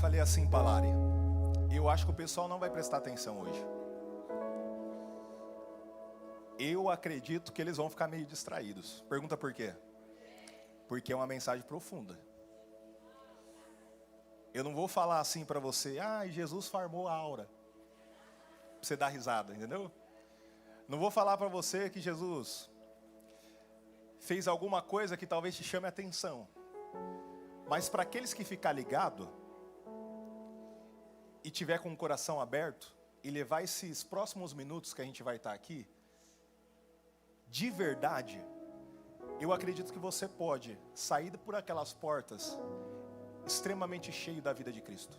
falei assim para a Lari, eu acho que o pessoal não vai prestar atenção hoje. Eu acredito que eles vão ficar meio distraídos. Pergunta por quê? Porque é uma mensagem profunda. Eu não vou falar assim para você, Jesus farmou a aura, pra você dar risada, entendeu? Não vou falar para você que Jesus fez alguma coisa que talvez te chame a atenção. Mas para aqueles que ficar ligado e tiver com o coração aberto e levar esses próximos minutos que a gente vai estar aqui, de verdade, eu acredito que você pode sair por aquelas portas extremamente cheio da vida de Cristo.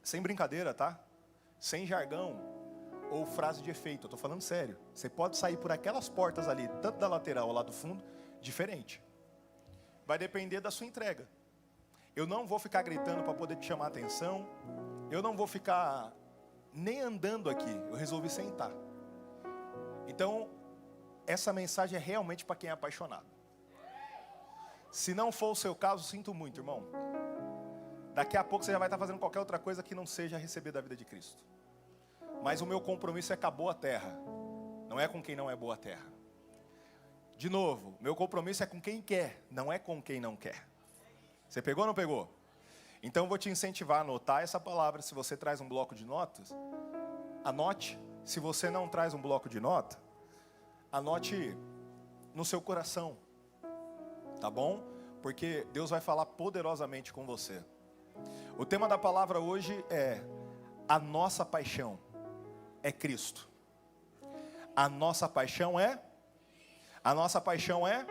Sem brincadeira, tá? Sem jargão ou frase de efeito, eu estou falando sério. Você pode sair por aquelas portas ali, tanto da lateral ou lá do fundo, diferente. Vai depender da sua entrega. Eu não vou ficar gritando para poder te chamar a atenção. Eu não vou ficar nem andando aqui. Eu resolvi sentar. Então, essa mensagem é realmente para quem é apaixonado. Se não for o seu caso, sinto muito, irmão. Daqui a pouco você já vai estar fazendo qualquer outra coisa que não seja receber da vida de Cristo. Mas o meu compromisso é com a boa terra. Não é com quem não é boa terra. De novo, meu compromisso é com quem quer, não é com quem não quer. Você pegou ou não pegou? Então eu vou te incentivar a anotar essa palavra. Se você traz um bloco de notas, anote. Se você não traz um bloco de nota, anote no seu coração. Tá bom? Porque Deus vai falar poderosamente com você. O tema da palavra hoje é: a nossa paixão é Cristo. A nossa paixão é? A nossa paixão é?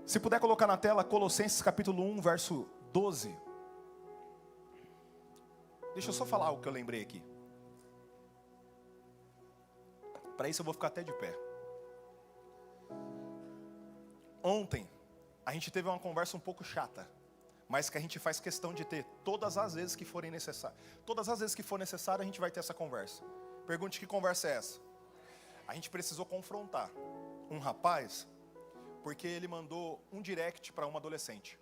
Se puder colocar na tela Colossenses capítulo 1, verso 12. Deixa eu só falar o que eu lembrei aqui. Para isso eu vou ficar até de pé. Ontem, a gente teve uma conversa um pouco chata, mas que a gente faz questão de ter todas as vezes que forem necessárias. Todas as vezes que for necessário, a gente vai ter essa conversa. Pergunte: que conversa é essa? A gente precisou confrontar um rapaz, porque ele mandou um direct para uma adolescente.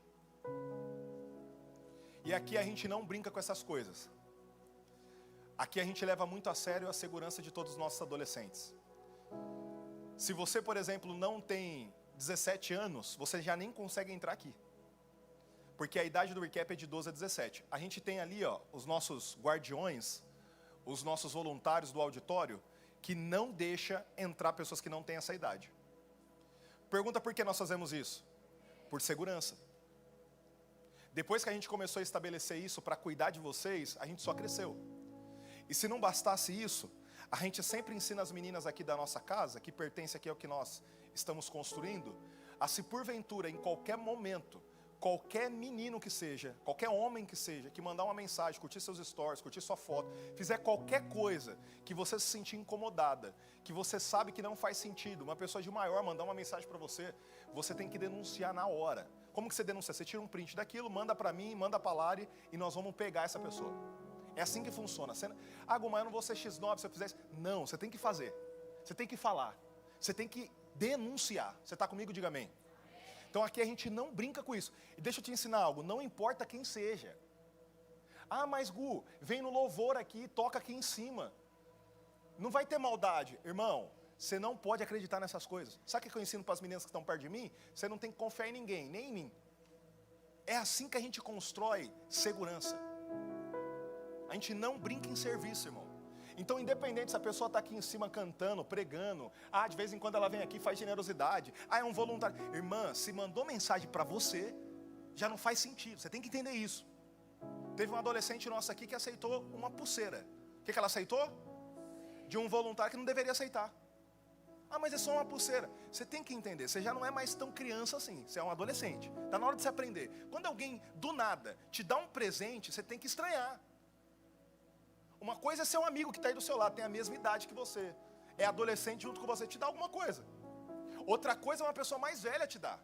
E aqui a gente não brinca com essas coisas. Aqui a gente leva muito a sério a segurança de todos os nossos adolescentes. Se você, por exemplo, não tem 17 anos, você já nem consegue entrar aqui. Porque a idade do recap é de 12 a 17. A gente tem ali, os nossos guardiões, os nossos voluntários do auditório, que não deixa entrar pessoas que não têm essa idade. Pergunta por que nós fazemos isso? Por segurança. Depois que a gente começou a estabelecer isso para cuidar de vocês, a gente só cresceu. E se não bastasse isso, a gente sempre ensina as meninas aqui da nossa casa, que pertence aqui ao que nós estamos construindo, a se porventura, em qualquer momento, qualquer menino que seja, qualquer homem que seja, que mandar uma mensagem, curtir seus stories, curtir sua foto, fizer qualquer coisa que você se sentir incomodada, que você sabe que não faz sentido, uma pessoa de maior mandar uma mensagem para você, você tem que denunciar na hora. Como que você denuncia? Você tira um print daquilo, manda para mim, manda para a Lari, e nós vamos pegar essa pessoa. É assim que funciona. Guma, eu não vou ser X9 se eu fizer isso. Não, você tem que fazer. Você tem que falar. Você tem que denunciar. Você está comigo? Diga amém. Então aqui a gente não brinca com isso. E deixa eu te ensinar algo, não importa quem seja. Mas Gu, vem no louvor aqui e toca aqui em cima. Não vai ter maldade. Irmão, você não pode acreditar nessas coisas. Sabe o que eu ensino para as meninas que estão perto de mim? Você não tem que confiar em ninguém, nem em mim. É assim que a gente constrói segurança. A gente não brinca em serviço, irmão. Então, independente se a pessoa está aqui em cima cantando, pregando, de vez em quando ela vem aqui e faz generosidade, é um voluntário. Irmã, se mandou mensagem para você, já não faz sentido, você tem que entender isso. Teve uma adolescente nossa aqui que aceitou uma pulseira. O que ela aceitou? De um voluntário que não deveria aceitar. Mas é só uma pulseira. Você tem que entender, você já não é mais tão criança assim, você é um adolescente. Está na hora de você aprender. Quando alguém, do nada, te dá um presente, você tem que estranhar. Uma coisa é ser um amigo que está aí do seu lado, tem a mesma idade que você, é adolescente junto com você, te dá alguma coisa. Outra coisa é uma pessoa mais velha te dar.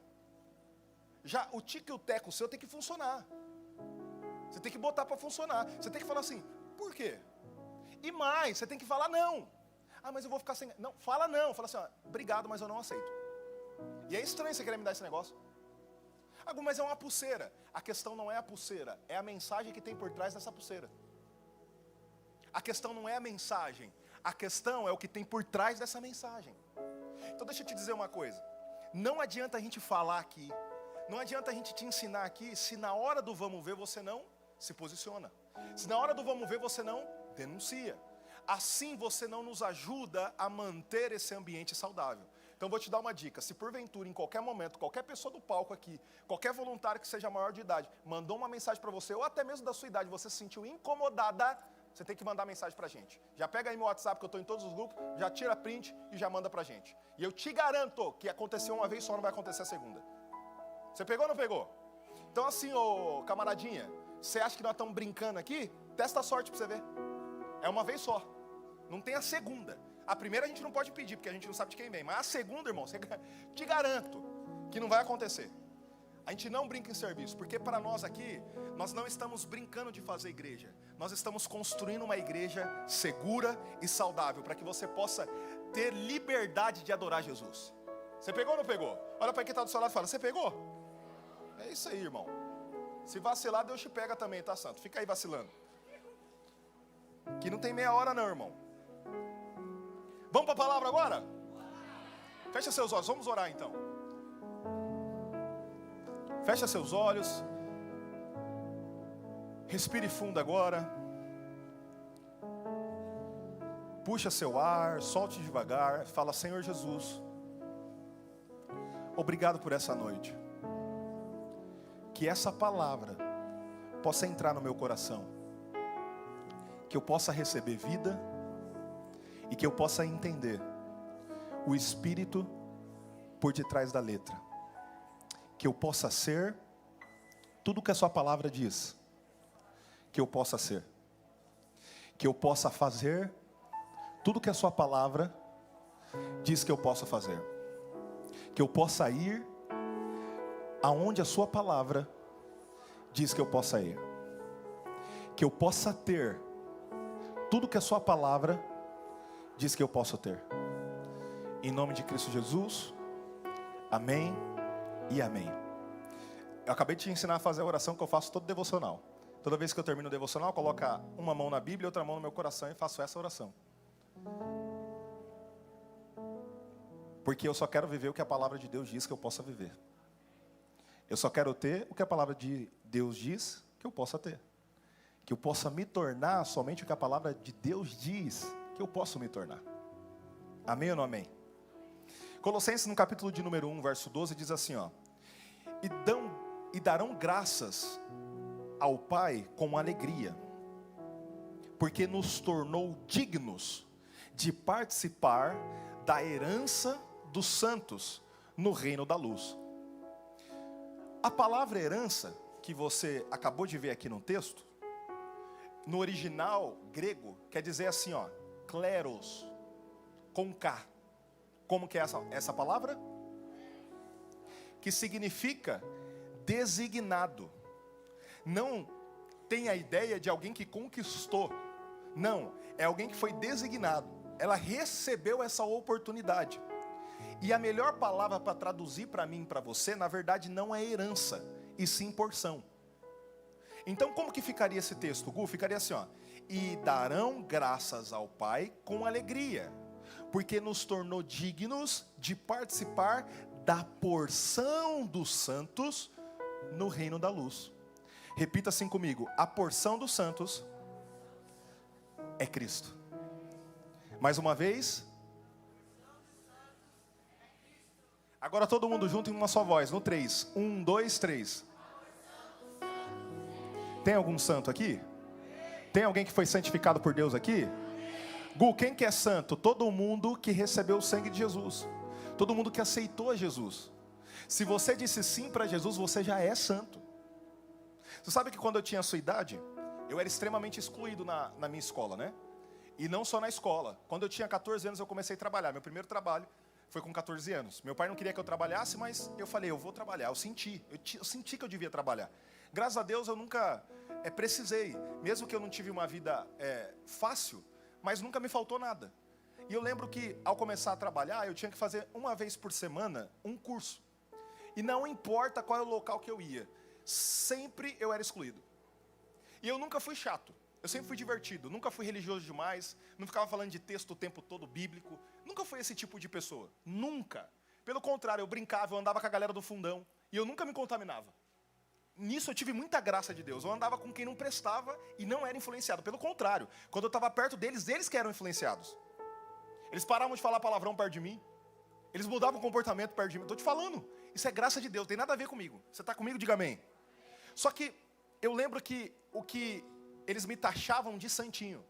Já o tique e o teco seu tem que funcionar. Você tem que botar para funcionar. Você tem que falar assim, por quê? E mais, você tem que falar não. Mas eu vou ficar sem... Não, fala não. Fala assim, obrigado, mas eu não aceito. E é estranho você querer me dar esse negócio. Ah, Gu, mas é uma pulseira. A questão não é a pulseira, é a mensagem que tem por trás dessa pulseira. A questão não é a mensagem, a questão é o que tem por trás dessa mensagem. Então deixa eu te dizer uma coisa. Não adianta a gente falar aqui, não adianta a gente te ensinar aqui, se na hora do vamos ver você não se posiciona. Se na hora do vamos ver você não denuncia. Assim você não nos ajuda a manter esse ambiente saudável. Então vou te dar uma dica, se porventura em qualquer momento, qualquer pessoa do palco aqui, qualquer voluntário que seja maior de idade, mandou uma mensagem para você, ou até mesmo da sua idade, você se sentiu incomodada, você tem que mandar mensagem pra gente. Já pega aí meu WhatsApp, que eu estou em todos os grupos, já tira print e já manda pra gente. E eu te garanto que aconteceu uma vez só, não vai acontecer a segunda. Você pegou ou não pegou? Então assim, ô camaradinha, você acha que nós estamos brincando aqui? Testa a sorte pra você ver. É uma vez só. Não tem a segunda. A primeira a gente não pode pedir, porque a gente não sabe de quem vem. Mas a segunda, irmão, te garanto que não vai acontecer. A gente não brinca em serviço, porque para nós aqui, nós não estamos brincando de fazer igreja. Nós estamos construindo uma igreja segura e saudável, para que você possa ter liberdade de adorar Jesus. Você pegou ou não pegou? Olha para quem está do seu lado e fala, você pegou? É isso aí, irmão. Se vacilar, Deus te pega também, tá, santo? Fica aí vacilando. Que não tem meia hora não, irmão. Vamos para a palavra agora? Fecha seus olhos, vamos orar então. Fecha seus olhos. Respire fundo agora. Puxa seu ar, solte devagar. Fala, Senhor Jesus, obrigado por essa noite. Que essa palavra possa entrar no meu coração. Que eu possa receber vida. E que eu possa entender o Espírito por detrás da letra. Que eu possa ser tudo que a sua palavra diz. Que eu possa ser. Que eu possa fazer tudo que a sua palavra diz que eu possa fazer. Que eu possa ir aonde a sua palavra diz que eu possa ir. Que eu possa ter tudo que a sua palavra diz que eu posso ter. Em nome de Cristo Jesus. Amém e amém. Eu acabei de te ensinar a fazer a oração que eu faço todo devocional. Toda vez que eu termino o devocional, eu coloco uma mão na Bíblia e outra mão no meu coração e faço essa oração. Porque eu só quero viver o que a palavra de Deus diz que eu possa viver. Eu só quero ter o que a palavra de Deus diz que eu possa ter. Que eu possa me tornar somente o que a palavra de Deus diz que eu posso me tornar. Amém ou não amém? Colossenses no capítulo de número 1, verso 12, diz assim, ó. E darão graças ao Pai com alegria, porque nos tornou dignos de participar da herança dos santos no reino da luz. A palavra herança, que você acabou de ver aqui no texto, no original grego, quer dizer assim, ó, kleros, com K. Como que é essa palavra? Que significa designado. Não tem a ideia de alguém que conquistou. Não, é alguém que foi designado. Ela recebeu essa oportunidade. E a melhor palavra para traduzir para mim e para você, na verdade, não é herança, e sim porção. Então, como que ficaria esse texto, Gu? Ficaria assim, ó. E darão graças ao Pai com alegria, porque nos tornou dignos de participar da porção dos santos no reino da luz. Repita assim comigo: a porção dos santos é Cristo. Mais uma vez. Agora todo mundo junto em uma só voz, no 3. 1, 2, 3. Tem algum santo aqui? Tem alguém que foi santificado por Deus aqui? Gu, quem que é santo? Todo mundo que recebeu o sangue de Jesus. Todo mundo que aceitou Jesus. Se você disse sim para Jesus, você já é santo. Você sabe que quando eu tinha a sua idade, eu era extremamente excluído na minha escola, né? E não só na escola. Quando eu tinha 14 anos, eu comecei a trabalhar. Meu primeiro trabalho foi com 14 anos. Meu pai não queria que eu trabalhasse, mas eu falei, eu vou trabalhar. Eu senti que eu devia trabalhar. Graças a Deus eu nunca precisei. Mesmo que eu não tive uma vida fácil, mas nunca me faltou nada. E eu lembro que ao começar a trabalhar, eu tinha que fazer uma vez por semana um curso. E não importa qual é o local que eu ia, sempre eu era excluído. E eu nunca fui chato, eu sempre fui divertido, nunca fui religioso demais, não ficava falando de texto o tempo todo bíblico, nunca fui esse tipo de pessoa, nunca. Pelo contrário, eu brincava, eu andava com a galera do fundão, e eu nunca me contaminava. Nisso eu tive muita graça de Deus, eu andava com quem não prestava e não era influenciado, pelo contrário, quando eu estava perto deles, eles que eram influenciados. Eles paravam de falar palavrão perto de mim, eles mudavam o comportamento perto de mim, estou te falando, isso é graça de Deus, tem nada a ver comigo. Você está comigo? Diga amém. Só que eu lembro que o que eles me taxavam de santinho,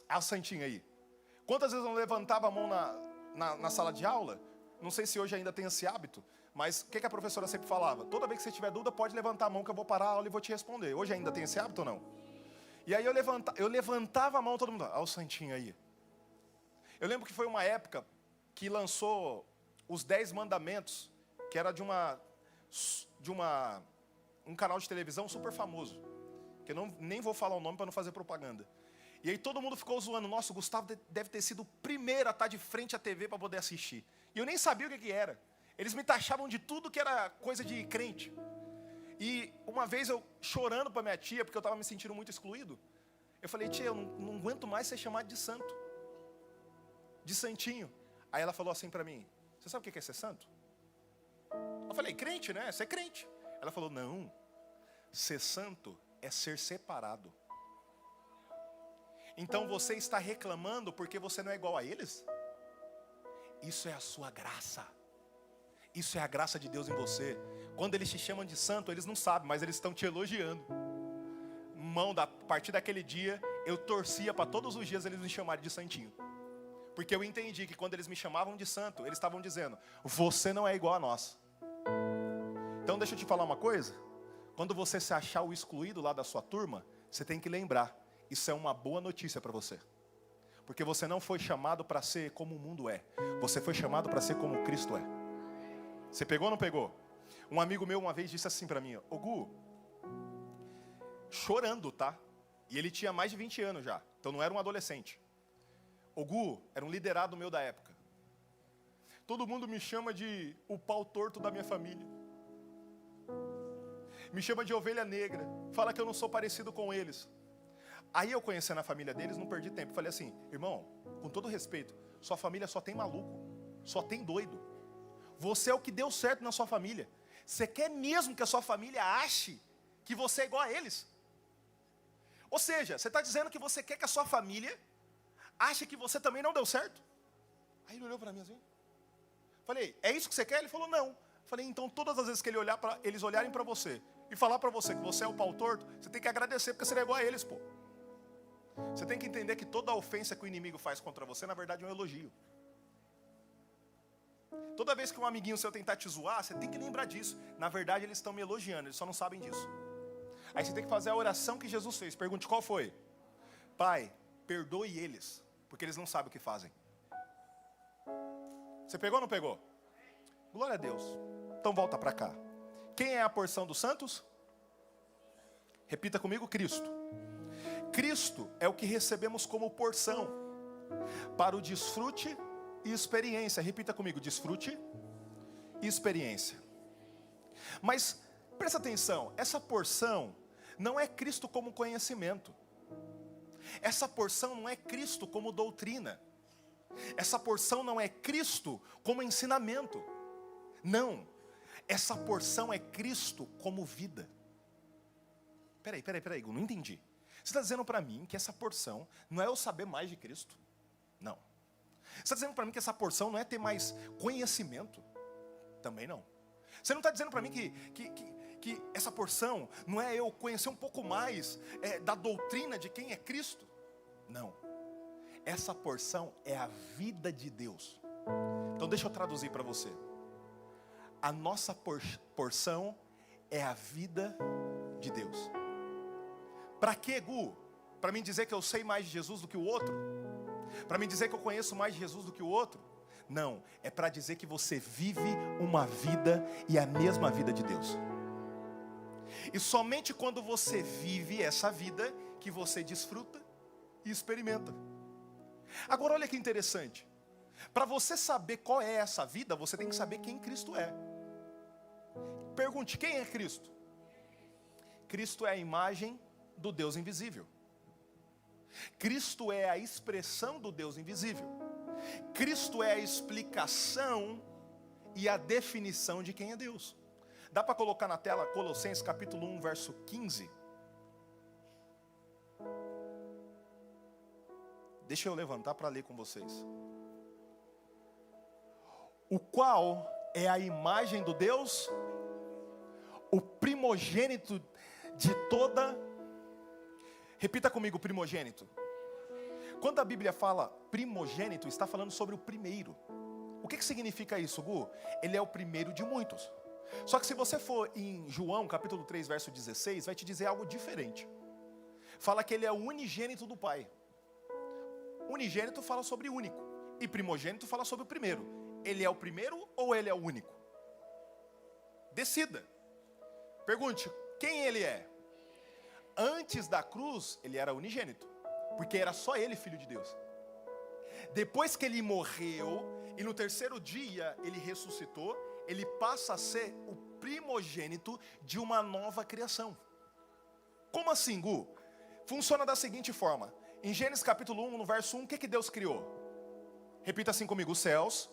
a santinha aí. Quantas vezes eu levantava a mão na sala de aula? Não sei se hoje ainda tem esse hábito, mas o que a professora sempre falava? Toda vez que você tiver dúvida, pode levantar a mão que eu vou parar a aula e vou te responder. Hoje ainda tem esse hábito ou não? E aí eu levantava a mão, todo mundo, o santinho aí. Eu lembro que foi uma época que lançou os 10 mandamentos, que era de um canal de televisão super famoso, que eu nem vou falar o nome para não fazer propaganda. E aí todo mundo ficou zoando, nossa, o Gustavo deve ter sido o primeiro a estar de frente à TV para poder assistir. E eu nem sabia o que era. Eles me taxavam de tudo que era coisa de crente. E uma vez eu chorando para minha tia, porque eu estava me sentindo muito excluído, eu falei, tia, eu não aguento mais ser chamado de santo, de santinho. Aí ela falou assim para mim, você sabe o que é ser santo? Eu falei, crente, né? Você é crente. Ela falou, não, ser santo é ser separado. Então você está reclamando porque você não é igual a eles? Isso é a sua graça. Isso é a graça de Deus em você. Quando eles te chamam de santo, eles não sabem, mas eles estão te elogiando. A partir daquele dia, eu torcia para todos os dias eles me chamarem de santinho. Porque eu entendi que quando eles me chamavam de santo, eles estavam dizendo, você não é igual a nós. Então deixa eu te falar uma coisa. Quando você se achar o excluído lá da sua turma, você tem que lembrar, isso é uma boa notícia para você. Porque você não foi chamado para ser como o mundo é. Você foi chamado para ser como Cristo é. Você pegou ou não pegou? Um amigo meu uma vez disse assim para mim, ô Gu, chorando, tá? E ele tinha mais de 20 anos já, então não era um adolescente. O Gu era um liderado meu da época. Todo mundo me chama de o pau torto da minha família. Me chama de ovelha negra. Fala que eu não sou parecido com eles. Aí eu conhecendo a família deles, não perdi tempo. Falei assim, irmão, com todo respeito, sua família só tem maluco, só tem doido. Você é o que deu certo na sua família. Você quer mesmo que a sua família ache que você é igual a eles? Ou seja, você está dizendo que você quer que a sua família ache que você também não deu certo? Aí ele olhou para mim assim. Falei, é isso que você quer? Ele falou, não. Falei, então todas as vezes que eles olharem para você e falar para você que você é o pau torto, você tem que agradecer porque você é igual a eles, pô. Você tem que entender que toda ofensa que o inimigo faz contra você, na verdade, é um elogio. Toda vez que um amiguinho seu tentar te zoar, você tem que lembrar disso. Na verdade, eles estão me elogiando, eles só não sabem disso. Aí você tem que fazer a oração que Jesus fez. Pergunte qual foi. Pai, perdoe eles, porque eles não sabem o que fazem. Você pegou ou não pegou? Glória a Deus. Então volta para cá. Quem é a porção dos santos? Repita comigo, Cristo. Cristo é o que recebemos como porção para o desfrute e experiência. Repita comigo, desfrute e experiência. Mas presta atenção, essa porção não é Cristo como conhecimento. Essa porção não é Cristo como doutrina. Essa porção não é Cristo como ensinamento. Não, essa porção é Cristo como vida. Peraí, não entendi. Você está dizendo para mim que essa porção não é eu saber mais de Cristo? Não. Você está dizendo para mim que essa porção não é ter mais conhecimento? Também não. Você não está dizendo para mim que essa porção não é eu conhecer um pouco mais da doutrina de quem é Cristo? Não. Essa porção é a vida de Deus. Então deixa eu traduzir para você. A nossa porção é a vida de Deus. Para quê, Gu? Para mim dizer que eu sei mais de Jesus do que o outro? Para mim dizer que eu conheço mais de Jesus do que o outro? Não, é para dizer que você vive uma vida e a mesma vida de Deus. E somente quando você vive essa vida que você desfruta e experimenta. Agora olha que interessante. Para você saber qual é essa vida, você tem que saber quem Cristo é. Pergunte, quem é Cristo? Cristo é a imagem do Deus invisível. Cristo é a expressão do Deus invisível. Cristo é a explicação e a definição de quem é Deus. Dá para colocar na tela Colossenses capítulo 1, verso 15? Deixa eu levantar para ler com vocês. O qual é a imagem do Deus, o primogênito de toda... Repita comigo, primogênito. Quando a Bíblia fala primogênito, está falando sobre o primeiro. O que significa isso, Gu? Ele é o primeiro de muitos. Só que se você for em João, capítulo 3, verso 16, vai te dizer algo diferente. Fala que ele é o unigênito do Pai. Unigênito fala sobre único. E primogênito fala sobre o primeiro. Ele é o primeiro ou ele é o único? Decida. Pergunte, quem ele é? Antes da cruz, ele era unigênito, porque era só ele filho de Deus. Depois que ele morreu, e no terceiro dia ele ressuscitou, ele passa a ser o primogênito de uma nova criação. Como assim, Gu? Funciona da seguinte forma. Em Gênesis capítulo 1, no verso 1, o que Deus criou? Repita assim comigo, os céus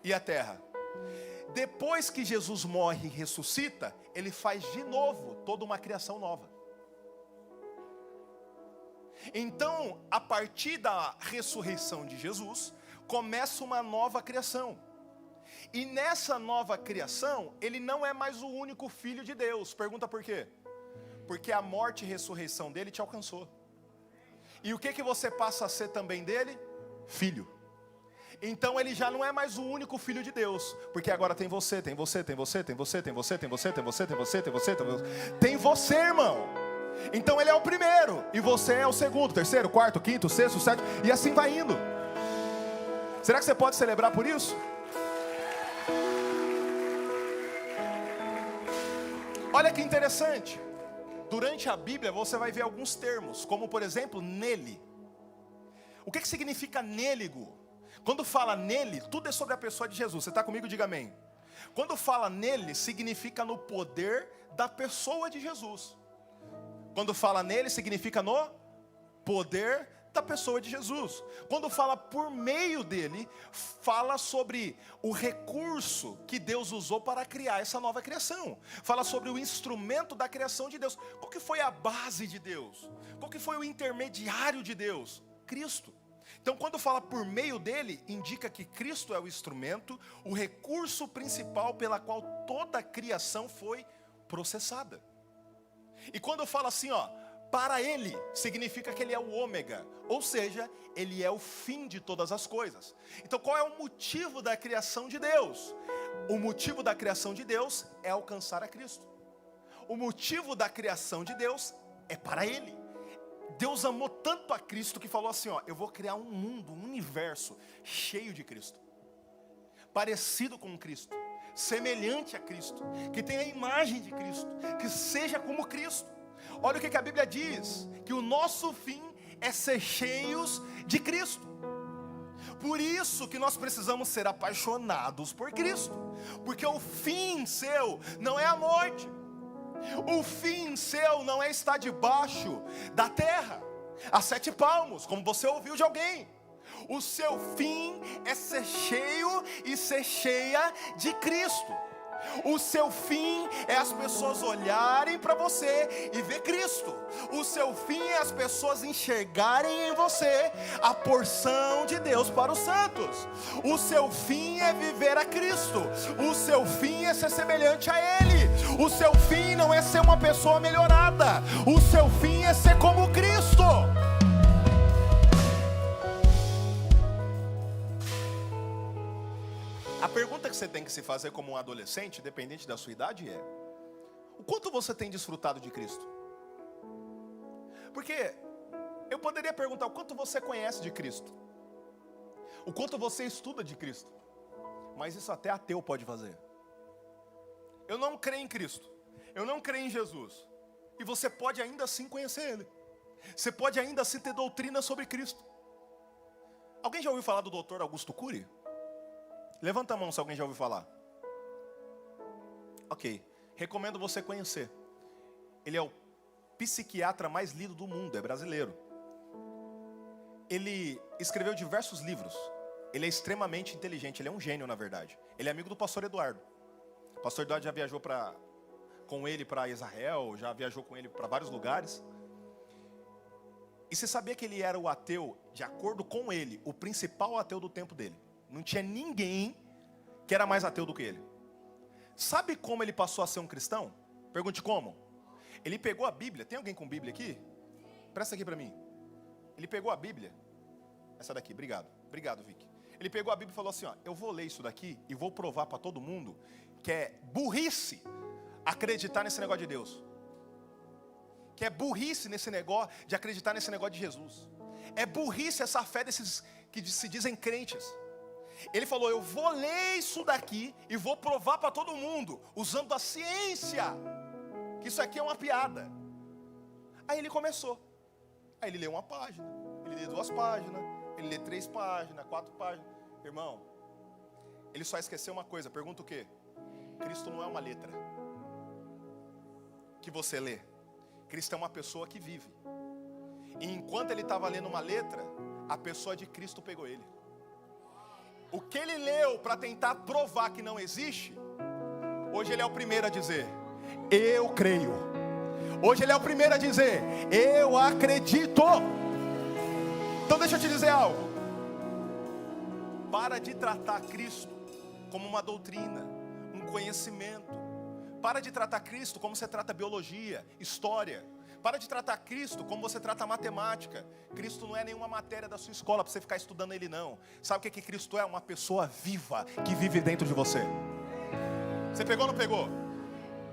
e a terra. Depois que Jesus morre e ressuscita, ele faz de novo toda uma criação nova. Então, a partir da ressurreição de Jesus, começa uma nova criação. E nessa nova criação, ele não é mais o único filho de Deus. Pergunta por quê? Porque a morte e ressurreição dele te alcançou. E o que você passa a ser também dele? Filho. Então ele já não é mais o único filho de Deus, porque agora tem você, tem você, tem você, tem você, tem você, tem você, tem você, tem você, tem você, tem você, tem você, irmão. Então ele é o primeiro, e você é o segundo, terceiro, quarto, quinto, sexto, sétimo, e assim vai indo. Será que você pode celebrar por isso? Olha que interessante. Durante a Bíblia você vai ver alguns termos, como por exemplo, nele. O que significa nele, Gu? Quando fala nele, tudo é sobre a pessoa de Jesus. Você está comigo? Diga amém. Quando fala nele, significa no poder da pessoa de Jesus. Quando fala nele, significa no poder da pessoa de Jesus. Quando fala por meio dele, fala sobre o recurso que Deus usou para criar essa nova criação. Fala sobre o instrumento da criação de Deus. Qual que foi a base de Deus? Qual que foi o intermediário de Deus? Cristo. Então, quando fala por meio dele, indica que Cristo é o instrumento, o recurso principal pela qual toda a criação foi processada. E quando fala assim, para ele, significa que ele é o ômega, ou seja, ele é o fim de todas as coisas. Então, qual é o motivo da criação de Deus? O motivo da criação de Deus é alcançar a Cristo. O motivo da criação de Deus é para ele. Deus amou tanto a Cristo que falou assim, eu vou criar um mundo, um universo cheio de Cristo, parecido com Cristo, semelhante a Cristo, que tenha a imagem de Cristo, que seja como Cristo. Olha o que a Bíblia diz, que o nosso fim é ser cheios de Cristo. Por isso que nós precisamos ser apaixonados por Cristo, porque o fim seu não é a morte. O fim seu não é estar debaixo da terra, a 7 palmos, como você ouviu de alguém. O seu fim é ser cheio e ser cheia de Cristo. O seu fim é as pessoas olharem para você e ver Cristo. O seu fim é as pessoas enxergarem em você a porção de Deus para os santos. O seu fim é viver a Cristo. O seu fim é ser semelhante a Ele. O seu fim não é ser uma pessoa melhorada. O seu fim é ser como Cristo. A pergunta que você tem que se fazer como um adolescente, independente da sua idade, é: o quanto você tem desfrutado de Cristo? Porque eu poderia perguntar: o quanto você conhece de Cristo? O quanto você estuda de Cristo? Mas isso até ateu pode fazer. Eu não creio em Cristo, eu não creio em Jesus, e você pode ainda assim conhecer Ele. Você pode ainda assim ter doutrina sobre Cristo. Alguém já ouviu falar do Dr. Augusto Cury? Levanta a mão se alguém já ouviu falar. Ok. Recomendo você conhecer. Ele é o psiquiatra mais lido do mundo, é brasileiro. Ele escreveu diversos livros. Ele é extremamente inteligente, ele é um gênio, na verdade. Ele é amigo do pastor Eduardo. O pastor Eduardo já viajou com ele para Israel, já viajou com ele para vários lugares. E você sabia que ele era o ateu, de acordo com ele, o principal ateu do tempo dele. Não tinha ninguém que era mais ateu do que ele. Sabe como ele passou a ser um cristão? Pergunte como. Ele pegou a Bíblia. Tem alguém com Bíblia aqui? Presta aqui para mim. Ele pegou a Bíblia. Essa daqui, obrigado. Obrigado, Vicky. Ele pegou a Bíblia e falou assim, ó, eu vou ler isso daqui e vou provar para todo mundo que é burrice acreditar nesse negócio de Deus. Que é burrice nesse negócio de acreditar nesse negócio de Jesus. É burrice essa fé desses que se dizem crentes. Ele falou, eu vou ler isso daqui e vou provar para todo mundo, usando a ciência, que isso aqui é uma piada. Aí ele começou. Aí ele lê uma página, ele lê 2 páginas, ele lê 3 páginas, 4 páginas. Irmão, ele só esqueceu uma coisa, pergunta o quê? Cristo não é uma letra que você lê. Cristo é uma pessoa que vive. E enquanto ele estava lendo uma letra, a pessoa de Cristo pegou ele. O que ele leu para tentar provar que não existe, hoje ele é o primeiro a dizer, eu creio. Hoje ele é o primeiro a dizer, eu acredito. Então deixa eu te dizer algo. Para de tratar Cristo como uma doutrina, um conhecimento. Para de tratar Cristo como você trata biologia, história. Para de tratar Cristo como você trata matemática. Cristo não é nenhuma matéria da sua escola para você ficar estudando ele, não. Sabe o que Cristo é? Uma pessoa viva que vive dentro de você. Você pegou ou não pegou?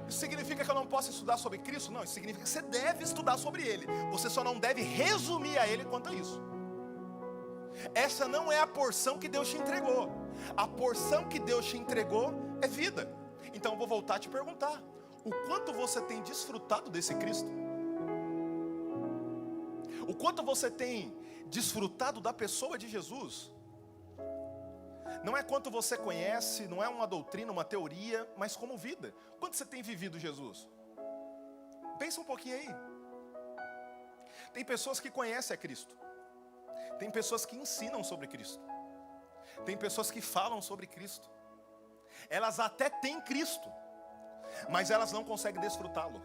Isso significa que eu não posso estudar sobre Cristo? Não, isso significa que você deve estudar sobre Ele. Você só não deve resumir a Ele quanto a isso. Essa não é a porção que Deus te entregou. A porção que Deus te entregou é vida. Então eu vou voltar a te perguntar, o quanto você tem desfrutado desse Cristo? O quanto você tem desfrutado da pessoa de Jesus? Não é quanto você conhece, não é uma doutrina, uma teoria, mas como vida. Quanto você tem vivido Jesus? Pensa um pouquinho aí. Tem pessoas que conhecem a Cristo. Tem pessoas que ensinam sobre Cristo. Tem pessoas que falam sobre Cristo. Elas até têm Cristo, mas elas não conseguem desfrutá-lo.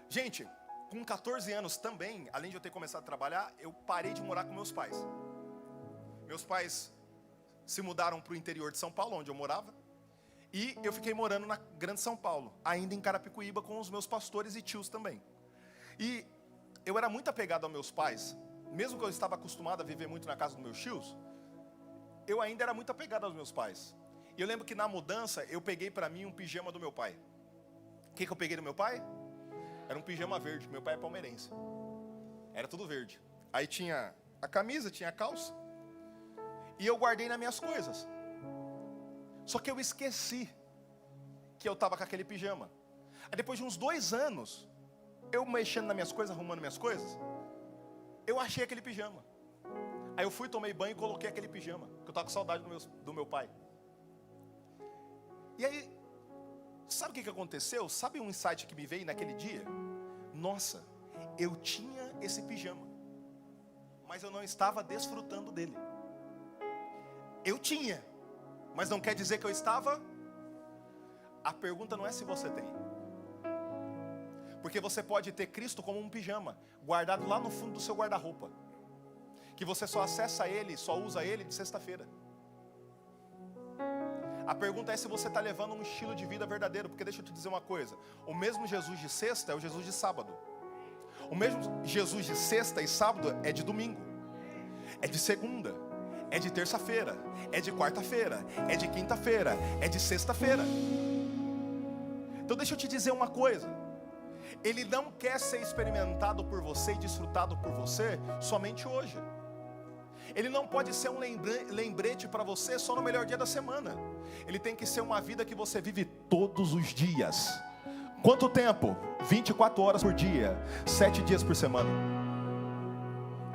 Gente, com 14 anos também, além de eu ter começado a trabalhar, eu parei de morar com meus pais. Meus pais se mudaram para o interior de São Paulo, onde eu morava. E eu fiquei morando na Grande São Paulo, ainda em Carapicuíba, com os meus pastores e tios também. E eu era muito apegado aos meus pais. Mesmo que eu estava acostumado a viver muito na casa dos meus tios, eu ainda era muito apegado aos meus pais. E eu lembro que na mudança, eu peguei para mim um pijama do meu pai. O que eu peguei do meu pai? Era um pijama verde, meu pai é palmeirense. Era tudo verde. Aí tinha a camisa, tinha a calça. E eu guardei nas minhas coisas. Só que eu esqueci que eu estava com aquele pijama. Aí depois de uns 2 anos, eu mexendo nas minhas coisas, arrumando minhas coisas, eu achei aquele pijama. Aí eu fui, tomei banho e coloquei aquele pijama, porque eu estava com saudade do meu pai. E aí, sabe o que aconteceu? Sabe um insight que me veio naquele dia? Nossa, eu tinha esse pijama, mas eu não estava desfrutando dele. Eu tinha, mas não quer dizer que eu estava. A pergunta não é se você tem. Porque você pode ter Cristo como um pijama, guardado lá no fundo do seu guarda-roupa, que você só acessa ele, só usa ele de sexta-feira. A pergunta é se você está levando um estilo de vida verdadeiro, porque deixa eu te dizer uma coisa, o mesmo Jesus de sexta é o Jesus de sábado. O mesmo Jesus de sexta e sábado é de domingo, é de segunda, é de terça-feira, é de quarta-feira, é de quinta-feira, é de sexta-feira. Então deixa eu te dizer uma coisa, Ele não quer ser experimentado por você e desfrutado por você somente hoje. Ele não pode ser um lembrete para você só no melhor dia da semana. Ele tem que ser uma vida que você vive todos os dias. Quanto tempo? 24 horas por dia, 7 dias por semana.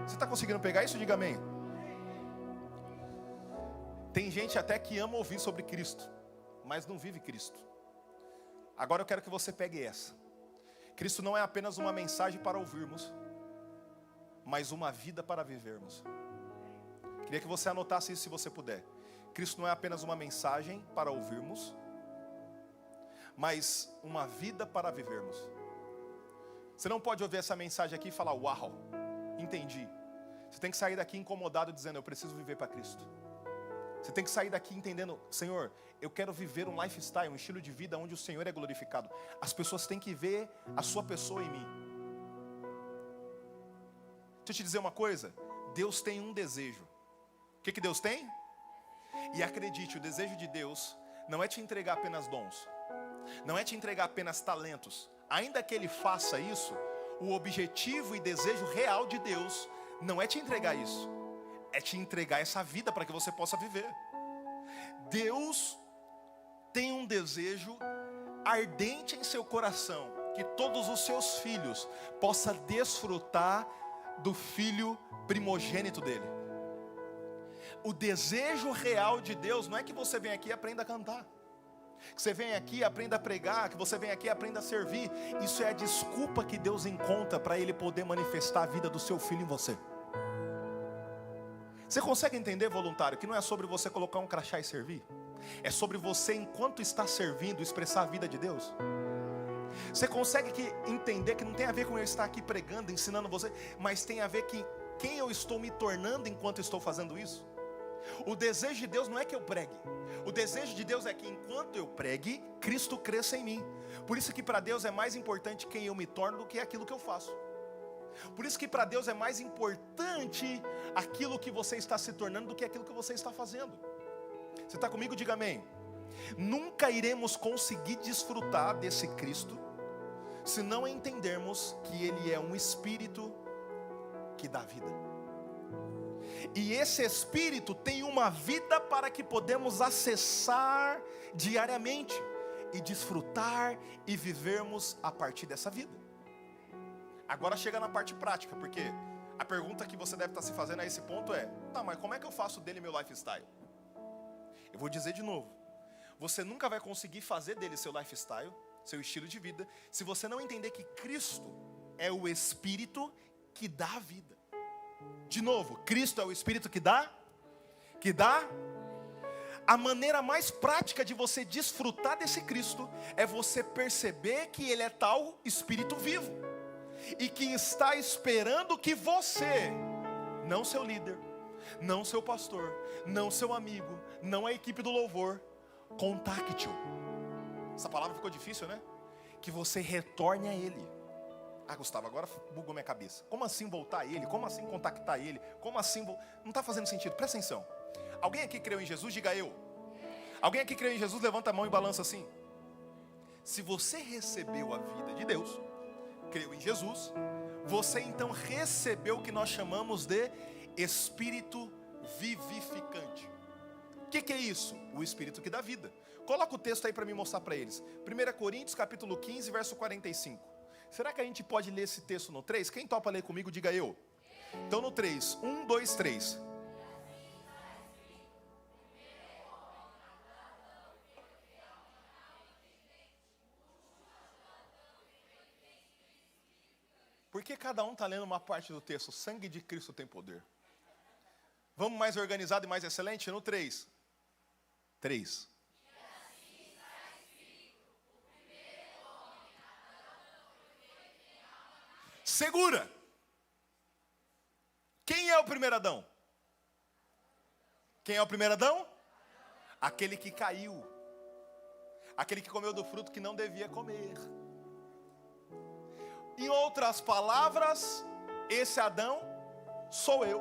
Você está conseguindo pegar isso? Diga amém. Tem gente até que ama ouvir sobre Cristo, mas não vive Cristo. Agora eu quero que você pegue essa. Cristo não é apenas uma mensagem para ouvirmos, mas uma vida para vivermos. Queria que você anotasse isso se você puder. Cristo não é apenas uma mensagem para ouvirmos, mas uma vida para vivermos. Você não pode ouvir essa mensagem aqui e falar, uau, entendi. Você tem que sair daqui incomodado dizendo, eu preciso viver para Cristo. Você tem que sair daqui entendendo, Senhor, eu quero viver um lifestyle, um estilo de vida onde o Senhor é glorificado. As pessoas têm que ver a sua pessoa em mim. Deixa eu te dizer uma coisa, Deus tem um desejo. O que Deus tem? E acredite, o desejo de Deus não é te entregar apenas dons, não é te entregar apenas talentos. Ainda que Ele faça isso, o objetivo e desejo real de Deus não é te entregar isso, é te entregar essa vida para que você possa viver. Deus tem um desejo ardente em seu coração, que todos os seus filhos possam desfrutar do filho primogênito dele. O desejo real de Deus não é que você venha aqui e aprenda a cantar, que você venha aqui e aprenda a pregar, que você venha aqui e aprenda a servir. Isso é a desculpa que Deus encontra para Ele poder manifestar a vida do seu filho em você. Você consegue entender, voluntário, que não é sobre você colocar um crachá e servir? É sobre você, enquanto está servindo, expressar a vida de Deus? Você consegue entender que não tem a ver com eu estar aqui pregando, ensinando você, mas tem a ver com quem eu estou me tornando enquanto estou fazendo isso? O desejo de Deus não é que eu pregue. O desejo de Deus é que enquanto eu pregue, Cristo cresça em mim. Por isso que para Deus é mais importante quem eu me torno do que aquilo que eu faço. Por isso que para Deus é mais importante aquilo que você está se tornando do que aquilo que você está fazendo. Você está comigo? Diga amém. Nunca iremos conseguir desfrutar desse Cristo se não entendermos que Ele é um Espírito que dá vida. E esse Espírito tem uma vida para que podemos acessar diariamente e desfrutar e vivermos a partir dessa vida. Agora chega na parte prática, porque a pergunta que você deve estar se fazendo a esse ponto é, tá, mas como é que eu faço dele meu lifestyle? Eu vou dizer de novo, você nunca vai conseguir fazer dele seu lifestyle, seu estilo de vida, se você não entender que Cristo é o Espírito que dá a vida. De novo, Cristo é o Espírito que dá? A maneira mais prática de você desfrutar desse Cristo é você perceber que Ele é tal Espírito vivo e que está esperando que você, não seu líder, não seu pastor, não seu amigo, não a equipe do louvor, contacte-o. Essa palavra ficou difícil, né? Que você retorne a Ele. Ah, Gustavo, agora bugou minha cabeça. Como assim voltar a Ele? Como assim contactar Ele? Como assim... Não está fazendo sentido, presta atenção. Alguém aqui creu em Jesus? Diga eu. Alguém aqui creu em Jesus? Levanta a mão e balança assim. Se você recebeu a vida de Deus, creu em Jesus, você então recebeu o que nós chamamos de Espírito vivificante. O que é isso? O Espírito que dá vida. Coloca o texto aí para me mostrar para eles. 1 Coríntios capítulo 15, verso 45. Será que a gente pode ler esse texto no 3? Quem topa ler comigo, diga eu. Então no 3, 1, 2, 3. Por que cada um está lendo uma parte do texto? O sangue de Cristo tem poder. Vamos mais organizado e mais excelente? No 3. 3. Segura. Quem é o primeiro Adão? Quem é o primeiro Adão? Aquele que caiu. Aquele que comeu do fruto que não devia comer. Em outras palavras, esse Adão sou eu.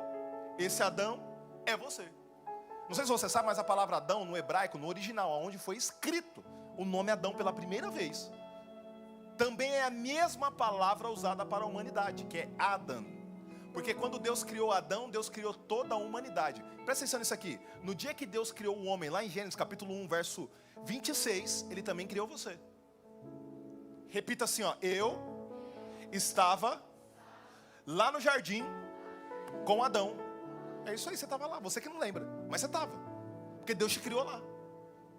Esse Adão é você. Não sei se você sabe, mas a palavra Adão no hebraico, no original, onde foi escrito o nome Adão pela primeira vez, também é a mesma palavra usada para a humanidade, que é Adam. Porque quando Deus criou Adão, Deus criou toda a humanidade. Presta atenção nisso aqui. No dia que Deus criou o homem, lá em Gênesis capítulo 1, verso 26, Ele também criou você. Repita assim, ó. Eu estava lá no jardim com Adão. É isso aí, você estava lá. Você que não lembra, mas você estava. Porque Deus te criou lá.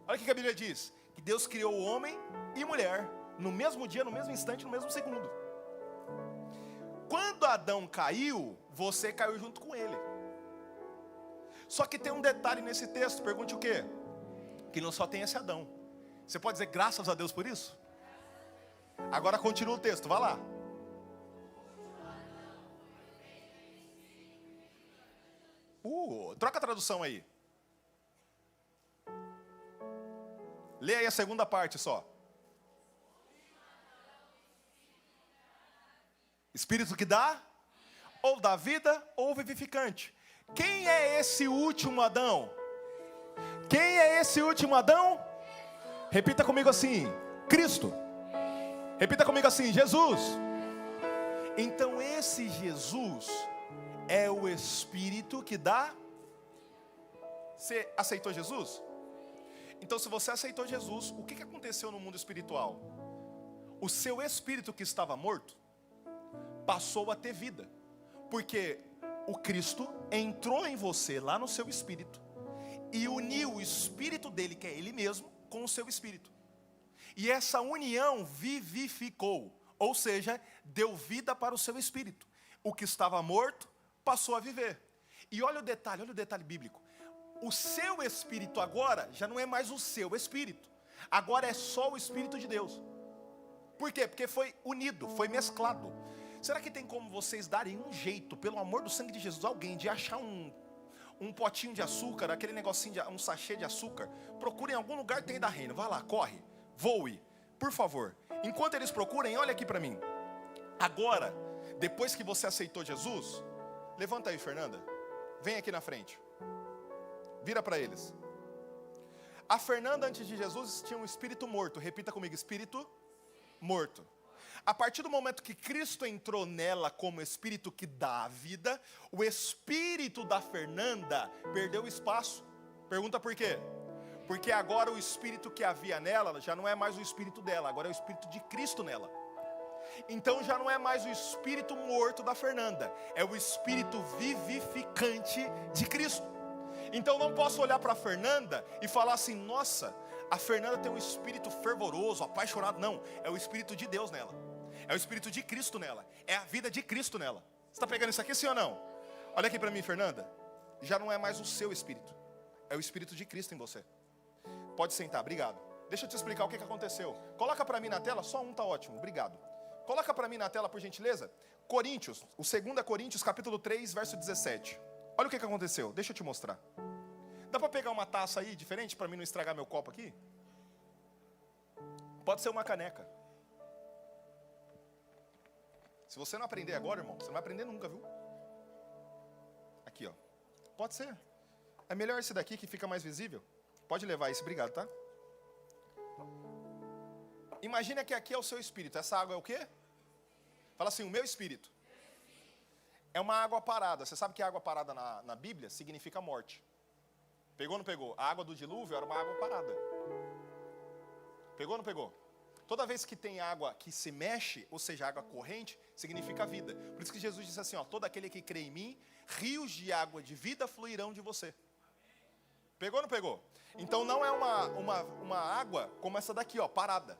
Olha o que a Bíblia diz. que Deus criou homem e mulher, no mesmo dia, no mesmo instante, no mesmo segundo. Quando Adão caiu, você caiu junto com ele. Só que tem um detalhe nesse texto, pergunte o quê? Que não só tem esse Adão. Você pode dizer graças a Deus por isso? Agora continua o texto, vai lá. Troca a tradução aí. Lê aí a segunda parte só. Espírito que dá, ou dá vida, ou vivificante. Quem é esse último Adão? Quem é esse último Adão? Repita comigo assim: Cristo. Repita comigo assim: Jesus. Então esse Jesus é o Espírito que dá. Você aceitou Jesus? Então se você aceitou Jesus, o que aconteceu no mundo espiritual? O seu espírito que estava morto passou a ter vida, porque o Cristo entrou em você, lá no seu espírito, e uniu o espírito dele, que é ele mesmo, com o seu espírito. E essa união vivificou, ou seja, deu vida para o seu espírito. O que estava morto passou a viver. E olha o detalhe bíblico. O seu espírito agora já não é mais o seu espírito. Agora é só o Espírito de Deus. Por quê? Porque foi unido, foi mesclado. Será que tem como vocês darem um jeito, pelo amor do sangue de Jesus, alguém de achar um potinho de açúcar, aquele negocinho, um sachê de açúcar? Procurem em algum lugar que tem da Reino. Vai lá, corre, voe, por favor. Enquanto eles procurem, olha aqui para mim. Agora, depois que você aceitou Jesus, levanta aí, Fernanda. Vem aqui na frente. Vira para eles. A Fernanda, antes de Jesus, tinha um espírito morto. Repita comigo: espírito morto. A partir do momento que Cristo entrou nela como espírito que dá a vida, o espírito da Fernanda perdeu espaço. Pergunta por quê? Porque agora o espírito que havia nela já não é mais o espírito dela, agora é o espírito de Cristo nela. Então já não é mais o espírito morto da Fernanda, é o espírito vivificante de Cristo. Então não posso olhar para a Fernanda e falar assim: nossa, a Fernanda tem um espírito fervoroso, apaixonado. Não, é o espírito de Deus nela, é o espírito de Cristo nela, é a vida de Cristo nela. Você está pegando isso aqui, sim ou não? Olha aqui para mim, Fernanda. Já não é mais o seu espírito, é o espírito de Cristo em você. Pode sentar, obrigado. Deixa eu te explicar o que aconteceu. Coloca para mim na tela, só um tá ótimo, obrigado. Coloca para mim na tela, por gentileza, Coríntios, o 2 Coríntios, capítulo 3, verso 17. Olha o que aconteceu, deixa eu te mostrar. Dá para pegar uma taça aí diferente para mim não estragar meu copo aqui? Pode ser uma caneca. Se você não aprender agora, irmão, você não vai aprender nunca, viu? Aqui, ó. Pode ser. É melhor esse daqui que fica mais visível. Pode levar esse, obrigado, tá? Imagina que aqui é o seu espírito. Essa água é o quê? Fala assim: o meu espírito. É uma água parada. Você sabe que água parada na Bíblia significa morte. Pegou ou não pegou? A água do dilúvio era uma água parada. Pegou ou não pegou? Toda vez que tem água que se mexe, ou seja, água corrente, significa vida. Por isso que Jesus disse assim, ó: todo aquele que crê em mim, rios de água de vida fluirão de você. Pegou ou não pegou? Então não é uma água como essa daqui, ó, parada.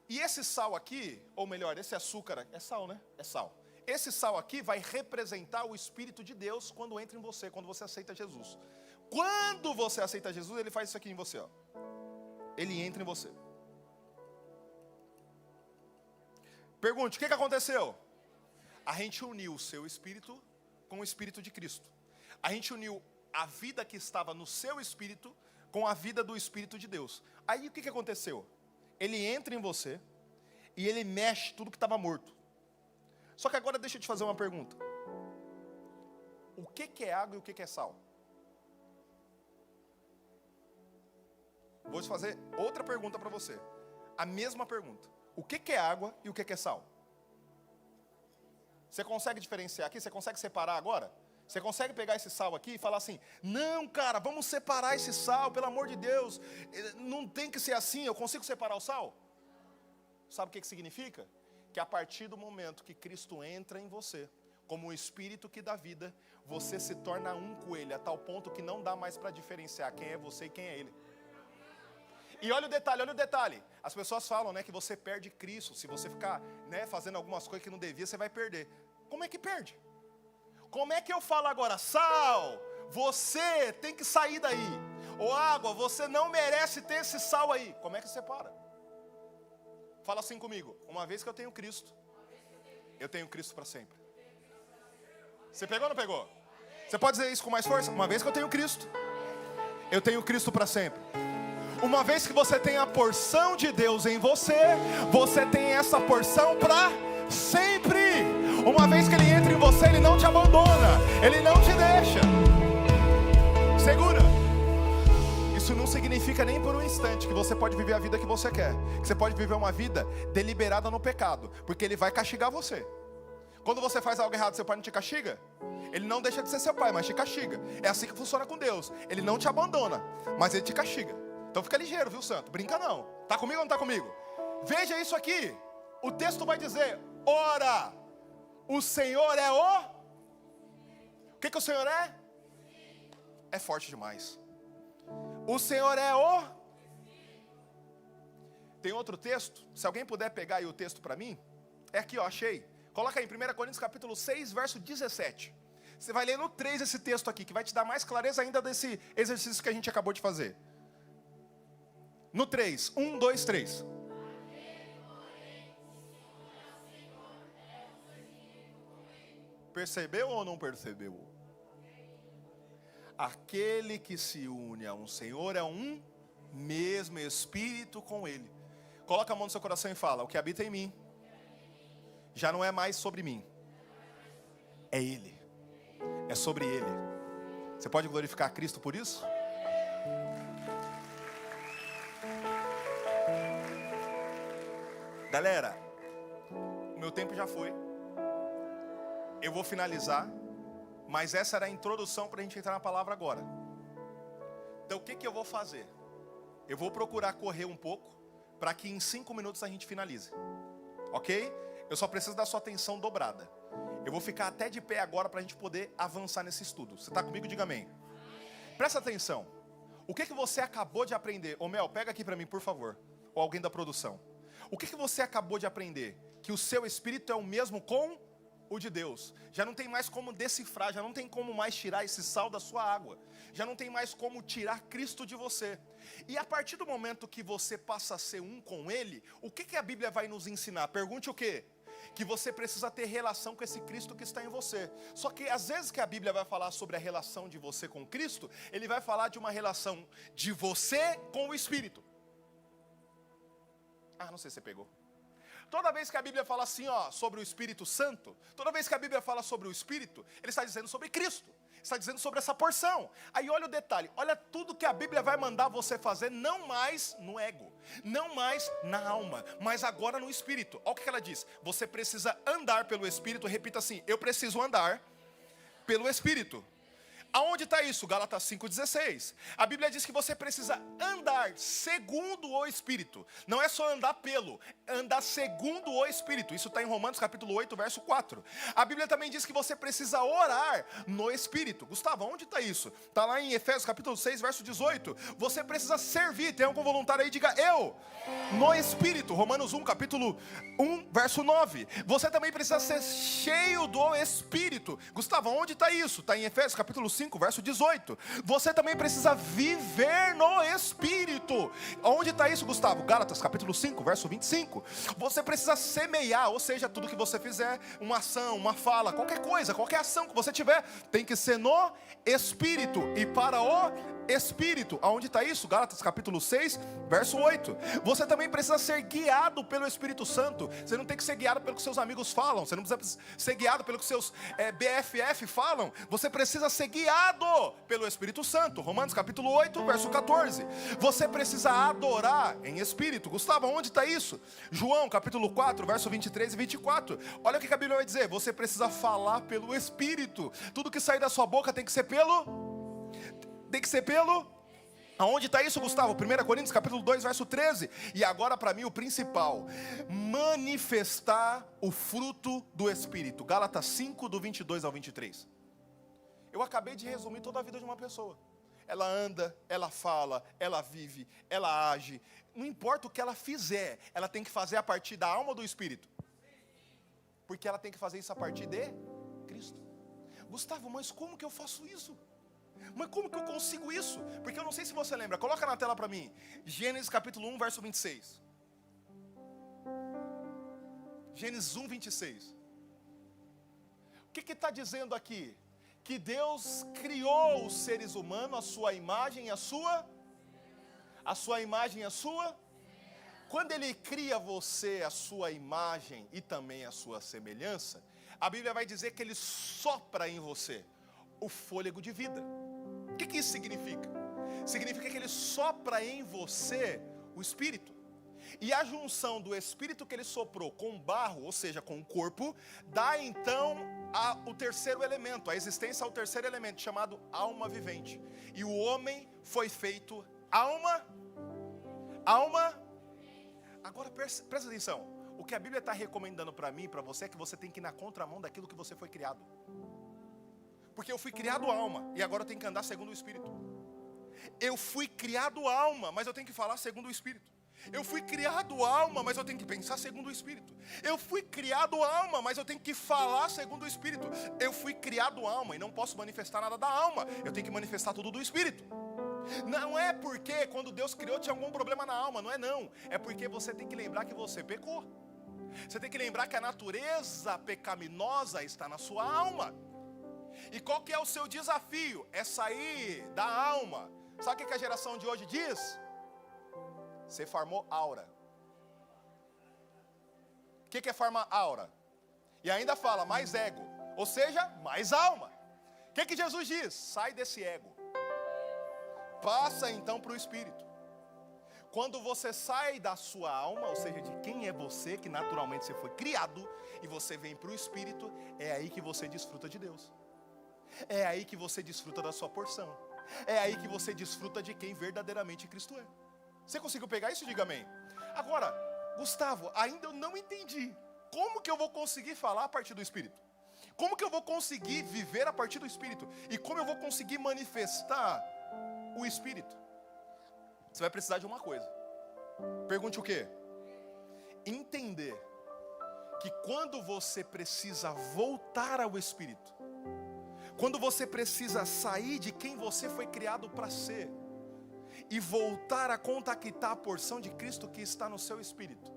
E esse sal aqui, ou melhor, esse açúcar, é sal, né? É sal. Esse sal aqui vai representar o Espírito de Deus quando entra em você, quando você aceita Jesus. Quando você aceita Jesus, ele faz isso aqui em você, ó. Ele entra em você. Pergunte, o que aconteceu? A gente uniu o seu espírito com o Espírito de Cristo. A gente uniu a vida que estava no seu espírito com a vida do Espírito de Deus. Aí o que aconteceu? Ele entra em você e ele mexe tudo que estava morto. Só que agora deixa eu te fazer uma pergunta. O que é água e o que é sal? Vou te fazer outra pergunta para você. A mesma pergunta. O que é água e o que é sal? Você consegue diferenciar aqui? Você consegue separar agora? Você consegue pegar esse sal aqui e falar assim: não, cara, vamos separar esse sal, pelo amor de Deus. Não tem que ser assim, eu consigo separar o sal? Sabe o que significa? Que a partir do momento que Cristo entra em você, como o Espírito que dá vida, você se torna um com Ele, a tal ponto que não dá mais para diferenciar quem é você e quem é Ele. E olha o detalhe, olha o detalhe. As pessoas falam, né, que você perde Cristo. Se você ficar, né, fazendo algumas coisas que não devia, você vai perder. Como é que perde? Como é que eu falo agora, sal, você tem que sair daí. Ou água, você não merece ter esse sal aí. Como é que você para? Fala assim comigo. Uma vez que eu tenho Cristo, eu tenho Cristo para sempre. Você pegou ou não pegou? Você pode dizer isso com mais força? Uma vez que eu tenho Cristo, eu tenho Cristo para sempre. Uma vez que você tem a porção de Deus em você, você tem essa porção para sempre. Uma vez que Ele entra em você, Ele não te abandona, Ele não te deixa. Segura. Isso não significa nem por um instante que você pode viver a vida que você quer. Que você pode viver uma vida deliberada no pecado, porque Ele vai castigar você. Quando você faz algo errado, seu pai não te castiga? Ele não deixa de ser seu pai, mas te castiga. É assim que funciona com Deus. Ele não te abandona, mas Ele te castiga. Então fica ligeiro, viu, santo? Brinca não. Tá comigo ou não tá comigo? Veja isso aqui. O texto vai dizer: ora, o Senhor é o... O que o Senhor é? É forte demais. O Senhor é o... Tem outro texto? Se alguém puder pegar aí o texto para mim. É aqui, ó, achei. Coloca aí, 1 Coríntios capítulo 6, verso 17. Você vai ler no 3 esse texto aqui, que vai te dar mais clareza ainda desse exercício que a gente acabou de fazer. No 3, 1, 2, 3. Percebeu ou não percebeu? Aquele que se une a um Senhor é um mesmo Espírito com Ele. Coloca a mão no seu coração e fala: o que habita em mim já não é mais sobre mim, é Ele, é sobre Ele. Você pode glorificar Cristo por isso? Galera, o meu tempo já foi. Eu vou finalizar, mas essa era a introdução para a gente entrar na palavra agora. Então o que eu vou fazer? Eu vou procurar correr um pouco, para que em 5 minutos a gente finalize. Ok? Eu só preciso da sua atenção dobrada. Eu vou ficar até de pé agora para a gente poder avançar nesse estudo. Você está comigo? Diga amém. Presta atenção. O que você acabou de aprender? Ô Mel, pega aqui para mim, por favor. Ou alguém da produção. O que você acabou de aprender? Que o seu espírito é o mesmo com o de Deus. Já não tem mais como decifrar, já não tem como mais tirar esse sal da sua água. Já não tem mais como tirar Cristo de você. E a partir do momento que você passa a ser um com Ele, o que a Bíblia vai nos ensinar? Pergunte o quê? Que você precisa ter relação com esse Cristo que está em você. Só que às vezes que a Bíblia vai falar sobre a relação de você com Cristo, Ele vai falar de uma relação de você com o Espírito. Ah, não sei se você pegou. Toda vez que a Bíblia fala assim, ó, sobre o Espírito Santo, toda vez que a Bíblia fala sobre o Espírito, ele está dizendo sobre Cristo, está dizendo sobre essa porção. Aí olha o detalhe, olha tudo que a Bíblia vai mandar você fazer, não mais no ego, não mais na alma, mas agora no Espírito. Olha o que ela diz: você precisa andar pelo Espírito. Repita assim: eu preciso andar pelo Espírito. Aonde está isso? Gálatas 5,16. A Bíblia diz que você precisa andar segundo o Espírito. Não é só andar pelo, andar segundo o Espírito. Isso está em Romanos capítulo 8, verso 4. A Bíblia também diz que você precisa orar no Espírito. Gustavo, onde está isso? Está lá em Efésios capítulo 6, verso 18. Você precisa servir. Tem algum voluntário aí? Diga eu. No Espírito. Romanos 1, capítulo 1, verso 9. Você também precisa ser cheio do Espírito. Gustavo, onde está isso? Está em Efésios capítulo 5, verso 18. Você também precisa viver no Espírito. Onde está isso, Gustavo? Gálatas capítulo 5, verso 25. Você precisa semear, ou seja, tudo que você fizer, uma ação, uma fala, qualquer coisa, qualquer ação que você tiver, tem que ser no Espírito e para o Espírito. Aonde está isso? Gálatas capítulo 6, verso 8. Você também precisa ser guiado pelo Espírito Santo. Você não tem que ser guiado pelo que seus amigos falam. Você não precisa ser guiado pelo que seus BFF falam. Você precisa ser guiado pelo Espírito Santo. Romanos capítulo 8, verso 14. Você precisa adorar em espírito. Gustavo, onde está isso? João capítulo 4, verso 23 e 24. Olha o que a Bíblia vai dizer: você precisa falar pelo Espírito. Tudo que sair da sua boca tem que ser pelo... Aonde está isso, Gustavo? 1 Coríntios capítulo 2, verso 13. E agora para mim o principal: manifestar o fruto do Espírito. Gálatas 5, do 22 ao 23. Eu acabei de resumir toda a vida de uma pessoa. ela anda, ela fala, ela vive, ela age. Não importa o que ela fizer, ela tem que fazer a partir da alma ou do espírito? Porque ela tem que fazer isso a partir de Cristo. Gustavo, mas como que eu faço isso? Mas como que eu consigo isso? Porque eu não sei se você lembra, coloca na tela para mim, Gênesis capítulo 1, verso 26. Gênesis 1, 26. O que está dizendo aqui? Que Deus criou os seres humanos, a sua imagem e a sua imagem e a sua. Quando Ele cria você, a sua imagem e também a sua semelhança, a Bíblia vai dizer que Ele sopra em você o fôlego de vida. O que isso significa? Significa que Ele sopra em você o Espírito. E a junção do Espírito que Ele soprou com o barro, ou seja, com o corpo, dá então o terceiro elemento, a existência ao terceiro elemento, chamado alma vivente. E o homem foi feito alma. Agora presta atenção, o que a Bíblia está recomendando para mim e para você é que você tem que ir na contramão daquilo que você foi criado. Porque eu fui criado alma, e agora eu tenho que andar segundo o Espírito. Eu fui criado alma, mas eu tenho que falar segundo o Espírito. Eu fui criado alma, mas eu tenho que pensar segundo o Espírito. Eu fui criado alma, mas eu tenho que falar segundo o Espírito. Eu fui criado alma e não posso manifestar nada da alma. Eu tenho que manifestar tudo do Espírito. Não é porque quando Deus criou tinha algum problema na alma, não é não. É porque você tem que lembrar que você pecou. Você tem que lembrar que a natureza pecaminosa está na sua alma. E qual que é o seu desafio? É sair da alma. Sabe o que a geração de hoje diz? Você farmou aura. O que é farmar aura? E ainda fala mais ego, ou seja, mais alma. O que Jesus diz? Sai desse ego. Passa então para o Espírito. Quando você sai da sua alma, ou seja, de quem é você, que naturalmente você foi criado, e você vem para o Espírito, é aí que você desfruta de Deus. É aí que você desfruta da sua porção. É aí que você desfruta de quem verdadeiramente Cristo é. Você conseguiu pegar isso? Diga amém. Agora, Gustavo, ainda eu não entendi. Como que eu vou conseguir falar a partir do Espírito? Como que eu vou conseguir viver a partir do Espírito? E como eu vou conseguir manifestar o Espírito? Você vai precisar de uma coisa. Pergunte o quê? Entender que quando você precisa voltar ao Espírito, quando você precisa sair de quem você foi criado para ser, e voltar a contactar a porção de Cristo que está no seu espírito,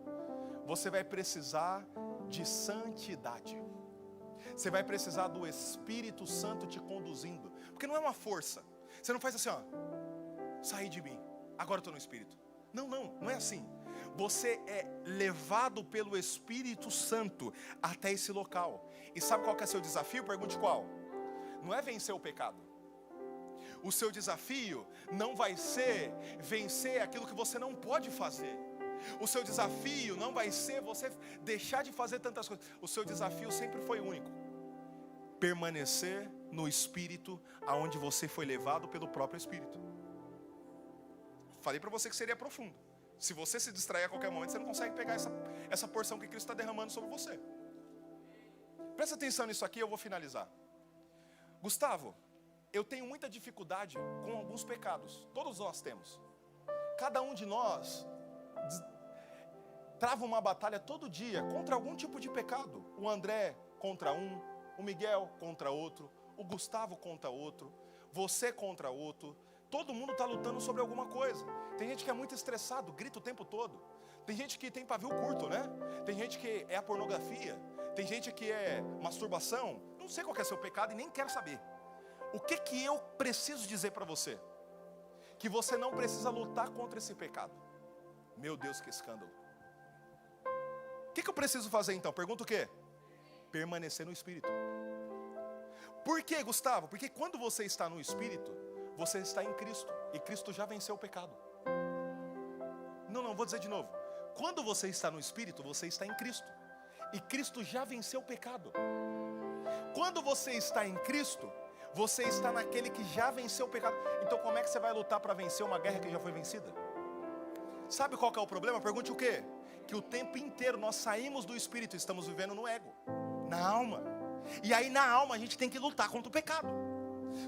você vai precisar de santidade. Você vai precisar do Espírito Santo te conduzindo, porque não é uma força. Você não faz assim, ó, saí de mim, agora eu estou no Espírito. Não é assim. Você é levado pelo Espírito Santo até esse local. E sabe qual que é o seu desafio? Pergunte qual. Não é vencer o pecado. O seu desafio não vai ser vencer aquilo que você não pode fazer. O seu desafio não vai ser você deixar de fazer tantas coisas. O seu desafio sempre foi único: permanecer no Espírito, aonde você foi levado pelo próprio Espírito. Falei para você que seria profundo. Se você se distrair a qualquer momento, você não consegue pegar essa porção que Cristo está derramando sobre você. Presta atenção nisso aqui, eu vou finalizar. Gustavo, eu tenho muita dificuldade com alguns pecados. Todos nós temos. Cada um de nós trava uma batalha todo dia contra algum tipo de pecado. O André contra um, o Miguel contra outro, o Gustavo contra outro, você contra outro. Todo mundo está lutando sobre alguma coisa. Tem gente que é muito estressado, grita o tempo todo. Tem gente que tem pavio curto, né? Tem gente que é a pornografia. Tem gente que é masturbação. Não sei qual que é seu pecado e nem quero saber. O que eu preciso dizer para você? Que você não precisa lutar contra esse pecado. Meu Deus, que escândalo. O que eu preciso fazer então? Pergunta o quê? Permanecer no Espírito. Por quê, Gustavo? Porque quando você está no Espírito, você está em Cristo. E Cristo já venceu o pecado. Não, vou dizer de novo. Quando você está no Espírito, você está em Cristo. E Cristo já venceu o pecado. Quando você está em Cristo, você está naquele que já venceu o pecado. Então como é que você vai lutar para vencer uma guerra que já foi vencida? Sabe qual que é o problema? Pergunte o quê? Que o tempo inteiro nós saímos do Espírito e estamos vivendo no ego, na alma. E aí na alma a gente tem que lutar contra o pecado.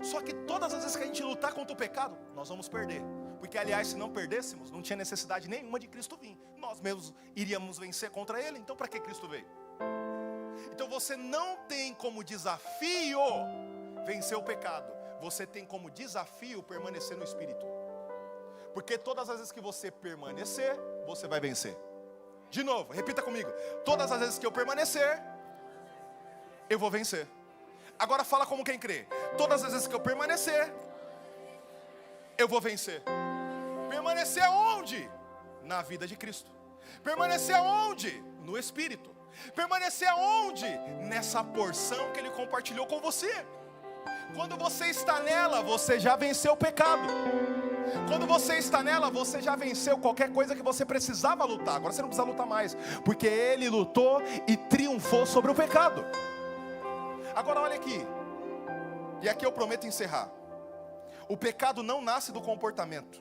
Só que todas as vezes que a gente lutar contra o pecado, nós vamos perder. Porque, aliás, se não perdêssemos, não tinha necessidade nenhuma de Cristo vir. Nós mesmos iríamos vencer contra Ele. Então, para que Cristo veio? Então, você não tem como desafio vencer o pecado. Você tem como desafio permanecer no Espírito. Porque todas as vezes que você permanecer, você vai vencer. De novo, repita comigo. Todas as vezes que eu permanecer, eu vou vencer. Agora fala como quem crê. Todas as vezes que eu permanecer, eu vou vencer. Permanecer aonde? Na vida de Cristo. Permanecer aonde? No Espírito. Permanecer aonde? Nessa porção que Ele compartilhou com você. Quando você está nela, você já venceu o pecado. Quando você está nela, você já venceu qualquer coisa que você precisava lutar. Agora você não precisa lutar mais, porque Ele lutou e triunfou sobre o pecado. Agora olha aqui, e aqui eu prometo encerrar. O pecado não nasce do comportamento.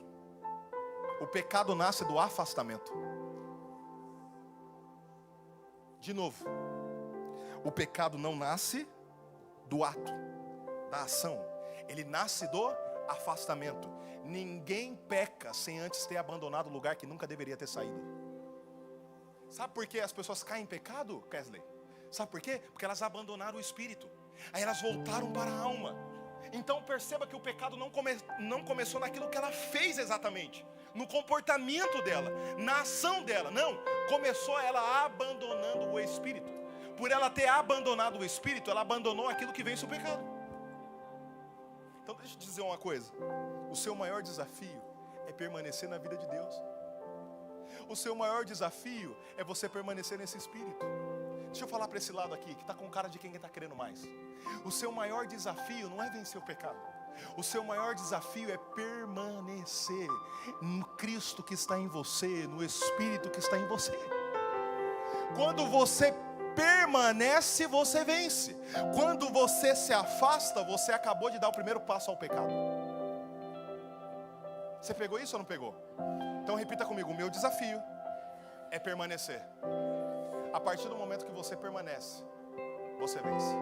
O pecado nasce do afastamento. De novo, o pecado não nasce do ato, da ação. Ele nasce do afastamento. Ninguém peca sem antes ter abandonado o lugar que nunca deveria ter saído. Sabe por que as pessoas caem em pecado, Kesley? Sabe por quê? Porque elas abandonaram o Espírito. Aí elas voltaram para a alma. Então perceba que o pecado não começou naquilo que ela fez exatamente, no comportamento dela, na ação dela. Não, começou ela abandonando o Espírito. Por ela ter abandonado o Espírito, ela abandonou aquilo que vence o pecado. Então deixa eu te dizer uma coisa. O seu maior desafio é permanecer na vida de Deus. O seu maior desafio é você permanecer nesse Espírito. Deixa eu falar para esse lado aqui, que está com cara de quem está querendo mais. O seu maior desafio não é vencer o pecado. O seu maior desafio é permanecer no Cristo que está em você, no Espírito que está em você. Quando você permanece, você vence. Quando você se afasta, você acabou de dar o primeiro passo ao pecado. Você pegou isso ou não pegou? Então repita comigo, o meu desafio é permanecer. A partir do momento que você permanece, você vence.